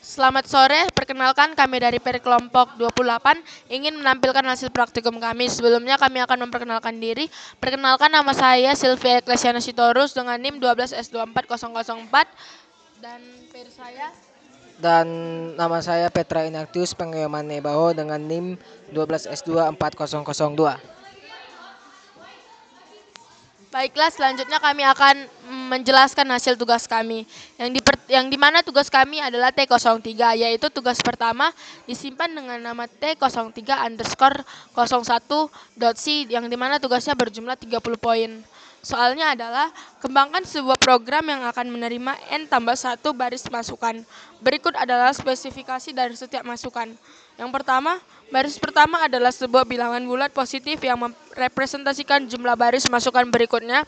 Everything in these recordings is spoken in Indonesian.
Selamat sore, perkenalkan kami dari PER kelompok 28 ingin menampilkan hasil praktikum kami. Sebelumnya kami akan memperkenalkan diri. Perkenalkan, nama saya Sylvia Eklesiana Sitorus dengan NIM 12S24004 dan PER saya. Dan nama saya Petra Inactius Pengayoman Nebaho dengan NIM 12S24002. Baiklah, selanjutnya kami akan menjelaskan hasil tugas kami. Yang dimana tugas kami adalah T03, yaitu tugas pertama disimpan dengan nama T03 underscore 01.c, yang dimana tugasnya berjumlah 30 poin. Soalnya adalah, kembangkan sebuah program yang akan menerima N tambah 1 baris masukan. Berikut adalah spesifikasi dari setiap masukan. Yang pertama, baris pertama adalah sebuah bilangan bulat positif yang merepresentasikan jumlah baris masukan berikutnya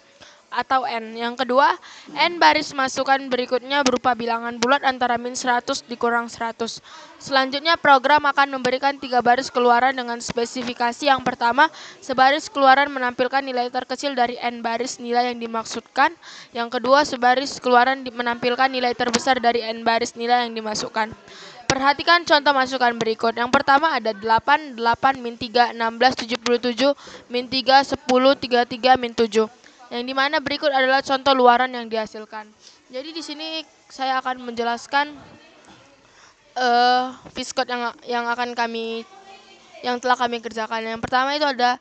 atau N. Yang kedua, N baris masukan berikutnya berupa bilangan bulat antara min 100 dikurang 100. Selanjutnya, program akan memberikan 3 baris keluaran dengan spesifikasi. Yang pertama, sebaris keluaran menampilkan nilai terkecil dari N baris nilai yang dimaksudkan. Yang kedua, sebaris keluaran menampilkan nilai terbesar dari N baris nilai yang dimasukkan. Perhatikan contoh masukan berikut. Yang pertama ada 8, 8, min 3, 16, 77, min 3, 10, 33, min 7. Yang dimana berikut adalah contoh luaran yang dihasilkan. Jadi di sini saya akan menjelaskan Viscode yang telah kami kerjakan. Yang pertama itu ada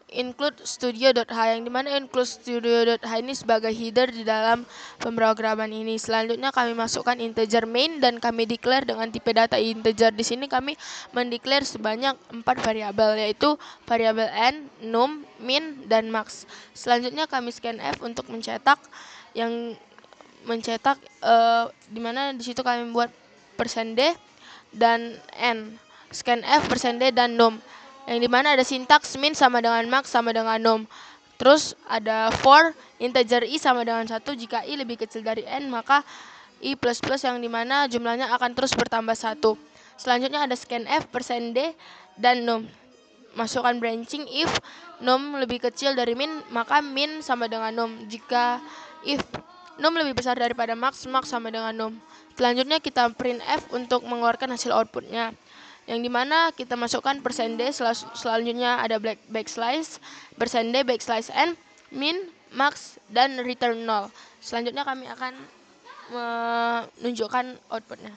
include studio.h, yang dimana include studio.h ini sebagai header di dalam pemrograman ini. Selanjutnya kami masukkan integer main dan kami declare dengan tipe data integer. Di sini kami mendeclare sebanyak 4 variabel, yaitu variabel n, num, min, dan max. Selanjutnya kami scanf untuk mencetak di mana di situ kami membuat %d dan n, scanf %d dan num, yang dimana ada sintaks min sama dengan max sama dengan num. Terus ada for integer i sama dengan 1. Jika i lebih kecil dari n, maka i plus plus yang dimana jumlahnya akan terus bertambah 1. Selanjutnya ada scanf %d dan num. Masukkan branching if num lebih kecil dari min, maka min sama dengan num. Jika if num lebih besar daripada max, max sama dengan num. Selanjutnya kita printf untuk mengeluarkan hasil outputnya, yang dimana kita masukkan %d, selanjutnya ada backslash, %d, backslash n, min, max, dan return 0. Selanjutnya kami akan menunjukkan outputnya.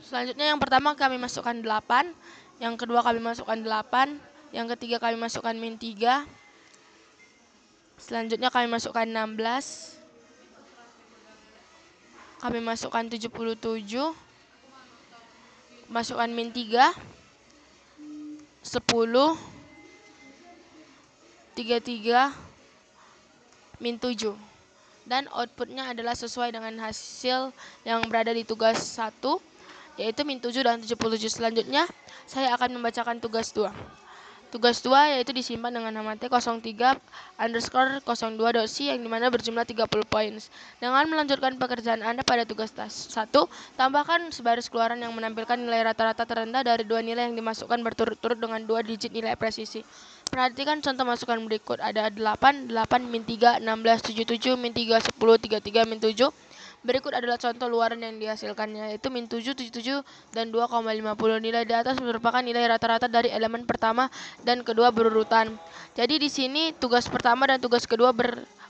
Selanjutnya yang pertama kami masukkan 8, yang kedua kami masukkan 8, yang ketiga kami masukkan min 3. Selanjutnya kami masukkan 16. Kami masukkan 77. Masukkan min 3. 10. 33. Min 7. Dan outputnya adalah sesuai dengan hasil yang berada di tugas 1, yaitu min 7 dan 77. Selanjutnya, saya akan membacakan tugas 2. Tugas 2 yaitu disimpan dengan nama T03 underscore 02.c, yang dimana berjumlah 30 poin. Dengan melanjutkan pekerjaan Anda pada tugas 1, tambahkan sebaris keluaran yang menampilkan nilai rata-rata terendah dari 2 nilai yang dimasukkan berturut-turut dengan 2 digit nilai presisi. Perhatikan contoh masukan berikut. Ada 8, 8, min 3, 16, 77, min 3, 10, 33, min 7. Berikut adalah contoh luaran yang dihasilkannya, yaitu min 7, 77, dan 2,50. Nilai di atas merupakan nilai rata-rata dari elemen pertama dan kedua berurutan. Jadi di sini tugas pertama dan tugas kedua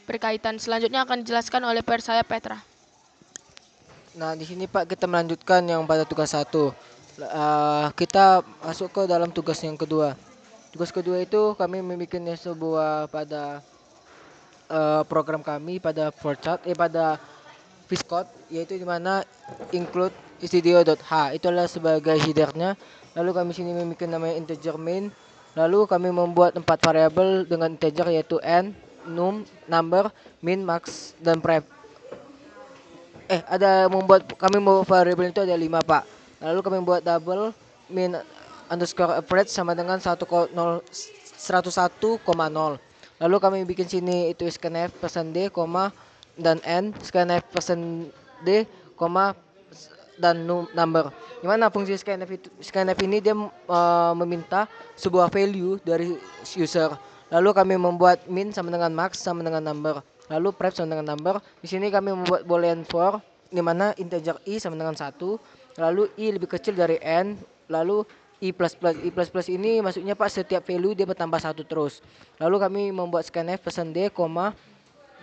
berkaitan. Selanjutnya akan dijelaskan oleh saya Petra. Nah, di sini Pak kita melanjutkan yang pada tugas 1. Kita masuk ke dalam tugas yang kedua. Tugas kedua itu kami membuatnya sebuah pada program kami pada pada Viscode, yaitu di mana include studio.h itu adalah sebagai headernya. Lalu kami sini membuat namanya integer main. Lalu kami membuat 4 variabel dengan integer, yaitu n, num, number, min, max, dan prep. Kami membuat variabel itu ada 5 Pak. Lalu kami membuat double min underscore average sama dengan 101,0. Lalu kami bikin sini itu scanf %d, dan n, scanf %d, dan number. Dimana fungsi scanf ini dia meminta sebuah value dari user. Lalu kami membuat min sama dengan max sama dengan number. Lalu pref sama dengan number. Di sini kami membuat boolean for di mana integer i sama dengan 1. Lalu i lebih kecil dari n. Lalu i plus plus. I plus plus ini maksudnya Pak setiap value dia bertambah 1 terus. Lalu kami membuat scanf pesan d,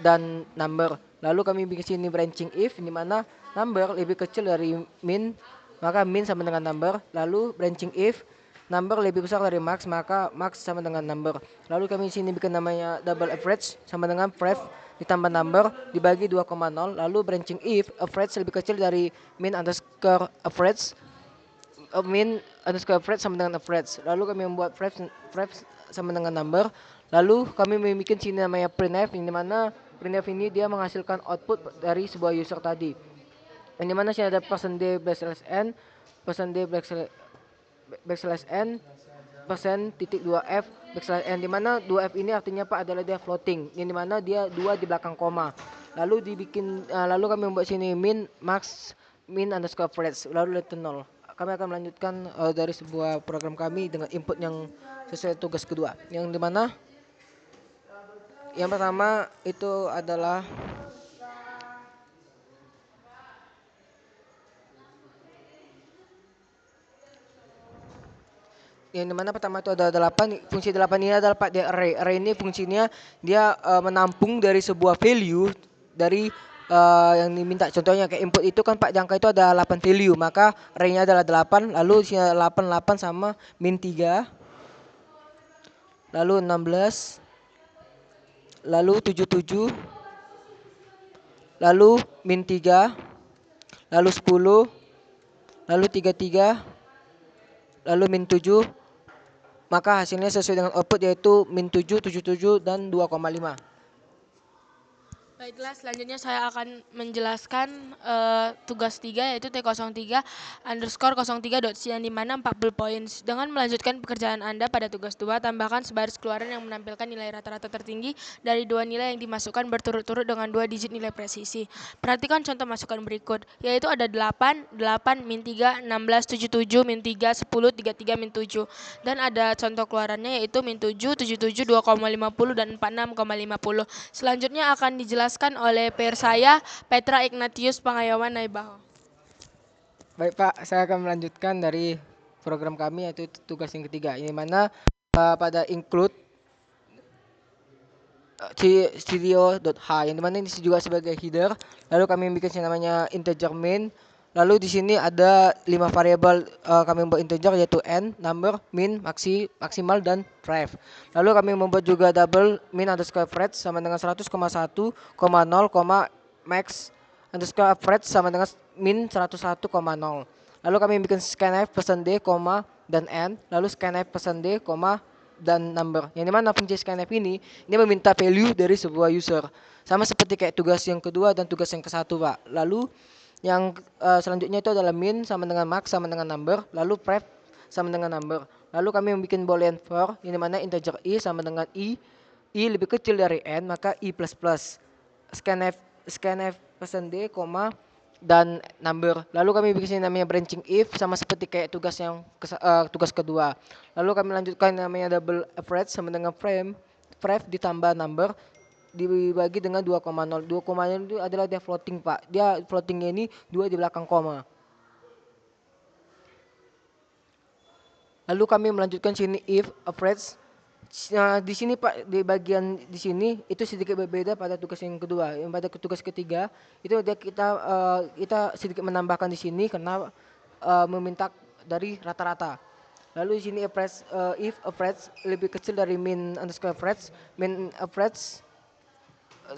dan number. Lalu kami bikin sini branching if di mana number lebih kecil dari min, maka min sama dengan number. Lalu branching if number lebih besar dari max, maka max sama dengan number. Lalu kami sini bikin namanya double average sama dengan pref ditambah number dibagi 2,0. Lalu branching if average lebih kecil dari min underscore average, min underscore average sama dengan average. Lalu kami membuat pref sama dengan number. Lalu kami membuat sini namanya printf, di mana printf ini dia menghasilkan output dari sebuah user tadi. Yang dimana sini ada %d/n, %d/n, %titik 2f \n, dimana 2f ini artinya Pak adalah dia floating, yang dimana dia 2 di belakang koma. Lalu lalu kami membuat sini min, max, min underscore average, lalu return 0. Kami akan melanjutkan dari sebuah program kami dengan input yang sesuai tugas kedua, yang dimana yang pertama itu adalah yang dimana pertama itu ada 8. Fungsi 8 ini adalah Pak di array. Array ini fungsinya dia menampung dari sebuah value dari yang diminta. Contohnya kayak input itu kan Pak, jangka itu ada 8 value, maka array-nya adalah 8, lalu isinya 8 sama min 3, lalu 16, lalu 77, lalu min 3, lalu 10, lalu 33, lalu min 7. Maka hasilnya sesuai dengan output yaitu min 7, 77, dan 2,5. Baiklah, selanjutnya saya akan menjelaskan tugas 3 yaitu T03 underscore 03.c yang dimana 40 poin. Dengan melanjutkan pekerjaan Anda pada tugas 2, tambahkan sebaris keluaran yang menampilkan nilai rata-rata tertinggi dari dua nilai yang dimasukkan berturut-turut dengan 2 digit nilai presisi. Perhatikan contoh masukan berikut, yaitu ada 8, 8, min 3, 16, 77, min 3, 10, 33, min 7. Dan ada contoh keluarannya yaitu min 7, 77, 2,50, dan 46,50. Selanjutnya akan dijelaskan oleh peer saya, Petra Ignatius Pangayawan Naibaho. Baik Pak, saya akan melanjutkan dari program kami yaitu tugas yang ketiga, ini mana pada include studio.h, yang dimana ini juga sebagai header. Lalu kami bikin yang namanya integer main. Lalu di sini ada 5 variabel kami membuat integer yaitu n, number, min, maksimal, dan ref. Lalu kami membuat juga double min underscore average sama dengan 100,1, 0, max underscore average sama dengan min 101,0. Lalu kami bikin scanf pesan d, dan n. Lalu scanf pesan d, dan number. Yang dimana fungsi scanf ini dia meminta value dari sebuah user. Sama seperti kayak tugas yang kedua dan tugas yang ke satu Pak. Lalu yang selanjutnya itu adalah min sama dengan max sama dengan number, lalu pref sama dengan number. Lalu kami membuat boolean for, yang dimana integer i sama dengan i lebih kecil dari n, maka i plus plus. Scanf pesan d, dan number. Lalu kami bikin namanya branching if, sama seperti kayak tugas kedua. Lalu kami lanjutkan namanya double average sama dengan pref ditambah number dibagi dengan 2,0. 2,0 itu adalah dia floating Pak. Dia floatingnya ini 2 di belakang koma. Lalu kami melanjutkan sini if average. Nah, di sini Pak, di bagian di sini itu sedikit berbeda pada tugas yang kedua. Yang pada tugas ketiga itu kita sedikit menambahkan di sini karena meminta dari rata-rata. Lalu di sini if average lebih kecil dari min underscore average, min average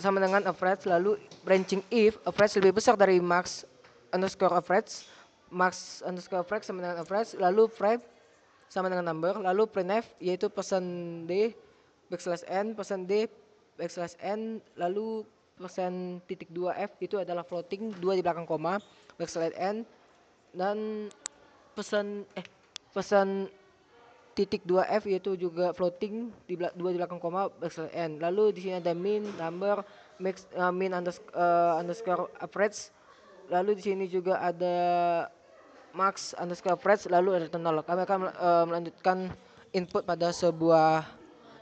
sama dengan average. Lalu branching if average lebih besar dari max underscore average, max underscore average sama dengan average. Lalu pref sama dengan number. Lalu printf yaitu pesan d \n, pesan d \n, lalu persen titik 2f itu adalah floating 2 di belakang koma \n, dan pesan titik 2f yaitu juga floating 2 di belakang koma \n. Lalu di sini ada min, number, min underscore average, Lalu di sini juga ada Max underscore Freds, lalu ada nol. Kami akan melanjutkan input pada sebuah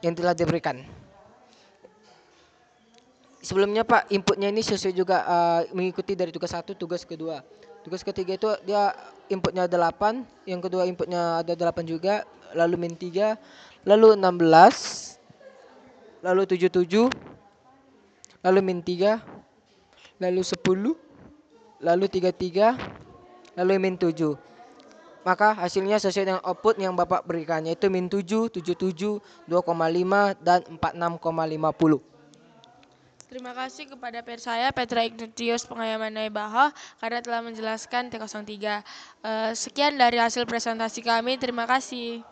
yang telah diberikan. Sebelumnya Pak, inputnya ini sesuai juga mengikuti dari tugas 1, tugas kedua. Tugas ketiga itu dia inputnya 8, yang kedua inputnya ada 8 juga, lalu min 3, lalu 16, lalu 77, lalu min 3, lalu 10, lalu 33, lalu min 7. Maka hasilnya sesuai dengan output yang Bapak berikan, yaitu min 7, 77, 2,5, dan 46,50. Terima kasih kepada peer saya Petra Ignatius Pengayaman Naibaha karena telah menjelaskan T03. Sekian dari hasil presentasi kami. Terima kasih.